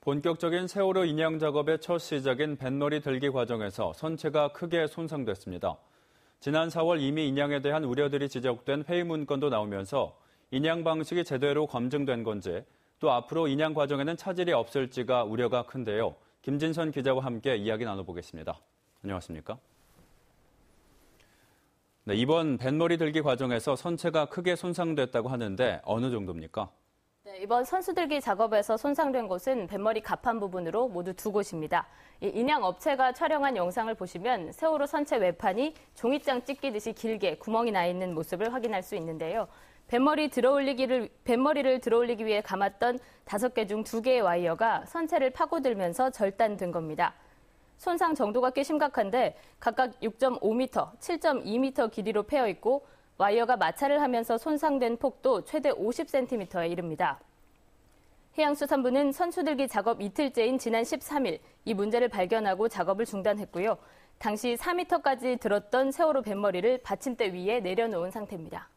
본격적인 세월호 인양 작업의 첫 시작인 뱃머리 들기 과정에서 선체가 크게 손상됐습니다. 지난 4월 이미 인양에 대한 우려들이 지적된 회의 문건도 나오면서 인양 방식이 제대로 검증된 건지 또 앞으로 인양 과정에는 차질이 없을지가 우려가 큰데요. 김진선 기자와 함께 이야기 나눠보겠습니다. 안녕하십니까? 네, 이번 뱃머리 들기 과정에서 선체가 크게 손상됐다고 하는데 어느 정도입니까? 네, 이번 선수들기 작업에서 손상된 곳은 뱃머리 가판 부분으로 모두 두 곳입니다. 이 인양 업체가 촬영한 영상을 보시면 세월호 선체 외판이 종이장 찢기듯이 길게 구멍이 나 있는 모습을 확인할 수 있는데요. 뱃머리를 들어올리기 위해 감았던 5개 중 2개의 와이어가 선체를 파고들면서 절단된 겁니다. 손상 정도가 꽤 심각한데 각각 6.5m, 7.2m 길이로 패여 있고 와이어가 마찰을 하면서 손상된 폭도 최대 50cm에 이릅니다. 해양수산부는 선수들기 작업 이틀째인 지난 13일 이 문제를 발견하고 작업을 중단했고요. 당시 4m까지 들었던 세월호 뱃머리를 받침대 위에 내려놓은 상태입니다.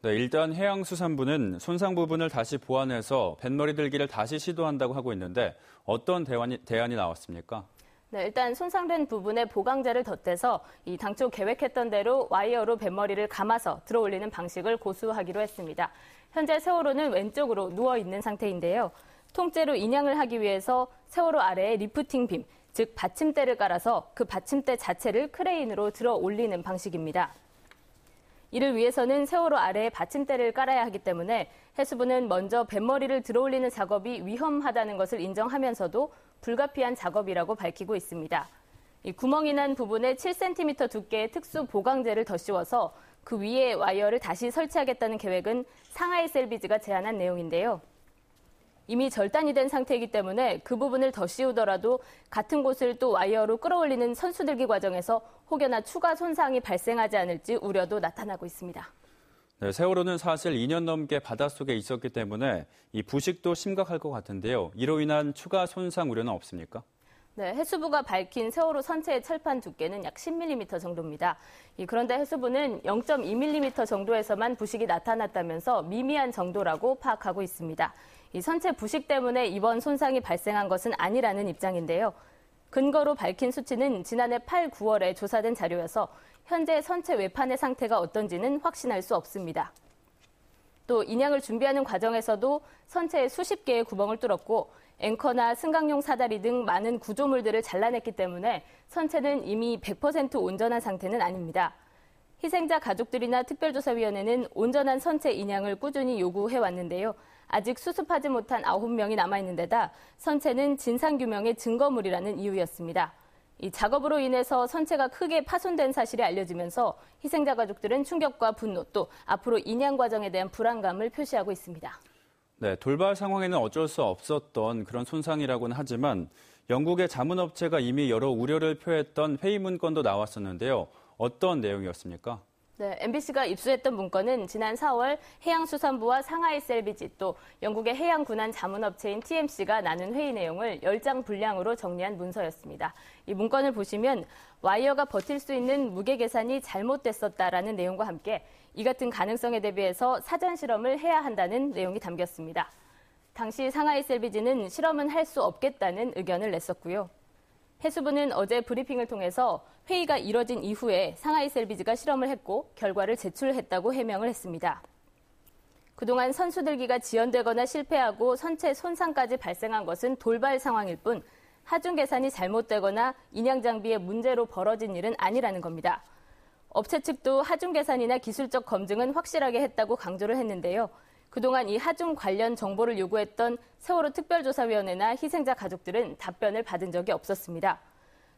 네, 일단 해양수산부는 손상 부분을 다시 보완해서 뱃머리 들기를 다시 시도한다고 하고 있는데 어떤 대안이 나왔습니까? 네, 일단 손상된 부분에 보강제를 덧대서 이 당초 계획했던 대로 와이어로 뱃머리를 감아서 들어올리는 방식을 고수하기로 했습니다. 현재 세월호는 왼쪽으로 누워있는 상태인데요. 통째로 인양을 하기 위해서 세월호 아래에 리프팅 빔, 즉 받침대를 깔아서 그 받침대 자체를 크레인으로 들어 올리는 방식입니다. 이를 위해서는 세월호 아래에 받침대를 깔아야 하기 때문에 해수부는 먼저 뱃머리를 들어올리는 작업이 위험하다는 것을 인정하면서도 불가피한 작업이라고 밝히고 있습니다. 이 구멍이 난 부분에 7cm 두께의 특수 보강제를 더 씌워서 그 위에 와이어를 다시 설치하겠다는 계획은 상하이 셀비지가 제안한 내용인데요. 이미 절단이 된 상태이기 때문에 그 부분을 더 씌우더라도 같은 곳을 또 와이어로 끌어올리는 선수들기 과정에서 혹여나 추가 손상이 발생하지 않을지 우려도 나타나고 있습니다. 네, 세월호는 사실 2년 넘게 바닷속에 있었기 때문에 이 부식도 심각할 것 같은데요. 이로 인한 추가 손상 우려는 없습니까? 네, 해수부가 밝힌 세월호 선체의 철판 두께는 약 10mm 정도입니다. 그런데 해수부는 0.2mm 정도에서만 부식이 나타났다면서 미미한 정도라고 파악하고 있습니다. 이 선체 부식 때문에 이번 손상이 발생한 것은 아니라는 입장인데요. 근거로 밝힌 수치는 지난해 8, 9월에 조사된 자료여서 현재 선체 외판의 상태가 어떤지는 확신할 수 없습니다. 또 인양을 준비하는 과정에서도 선체에 수십 개의 구멍을 뚫었고 앵커나 승강용 사다리 등 많은 구조물들을 잘라냈기 때문에 선체는 이미 100% 온전한 상태는 아닙니다. 희생자 가족들이나 특별조사위원회는 온전한 선체 인양을 꾸준히 요구해왔는데요. 아직 수습하지 못한 9명이 남아있는 데다 선체는 진상규명의 증거물이라는 이유였습니다. 이 작업으로 인해서 선체가 크게 파손된 사실이 알려지면서 희생자 가족들은 충격과 분노 또 앞으로 인양 과정에 대한 불안감을 표시하고 있습니다. 네, 돌발 상황에는 어쩔 수 없었던 그런 손상이라고는 하지만 영국의 자문업체가 이미 여러 우려를 표했던 회의 문건도 나왔었는데요. 어떤 내용이었습니까? 네, MBC가 입수했던 문건은 지난 4월 해양수산부와 상하이 셀비지 또 영국의 해양군안 자문업체인 TMC가 나눈 회의 내용을 10장 분량으로 정리한 문서였습니다. 이 문건을 보시면 와이어가 버틸 수 있는 무게 계산이 잘못됐었다라는 내용과 함께 이 같은 가능성에 대비해서 사전 실험을 해야 한다는 내용이 담겼습니다. 당시 상하이 셀비지는 실험은 할 수 없겠다는 의견을 냈었고요. 해수부는 어제 브리핑을 통해서 회의가 이뤄진 이후에 상하이 셀비지가 실험을 했고 결과를 제출했다고 해명을 했습니다. 그동안 선수들기가 지연되거나 실패하고 선체 손상까지 발생한 것은 돌발 상황일 뿐 하중 계산이 잘못되거나 인양 장비의 문제로 벌어진 일은 아니라는 겁니다. 업체 측도 하중 계산이나 기술적 검증은 확실하게 했다고 강조를 했는데요. 그동안 이 하중 관련 정보를 요구했던 세월호 특별조사위원회나 희생자 가족들은 답변을 받은 적이 없었습니다.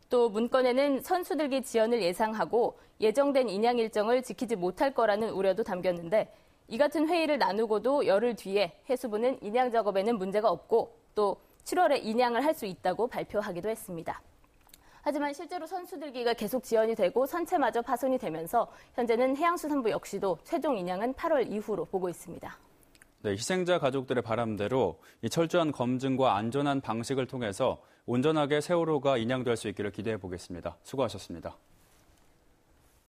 또 문건에는 선수들기 지연을 예상하고 예정된 인양 일정을 지키지 못할 거라는 우려도 담겼는데 이 같은 회의를 나누고도 열흘 뒤에 해수부는 인양 작업에는 문제가 없고 또 7월에 인양을 할 수 있다고 발표하기도 했습니다. 하지만 실제로 선수들기가 계속 지연이 되고 선체마저 파손이 되면서 현재는 해양수산부 역시도 최종 인양은 8월 이후로 보고 있습니다. 네, 희생자 가족들의 바람대로 이 철저한 검증과 안전한 방식을 통해서 온전하게 세월호가 인양될 수 있기를 기대해 보겠습니다. 수고하셨습니다.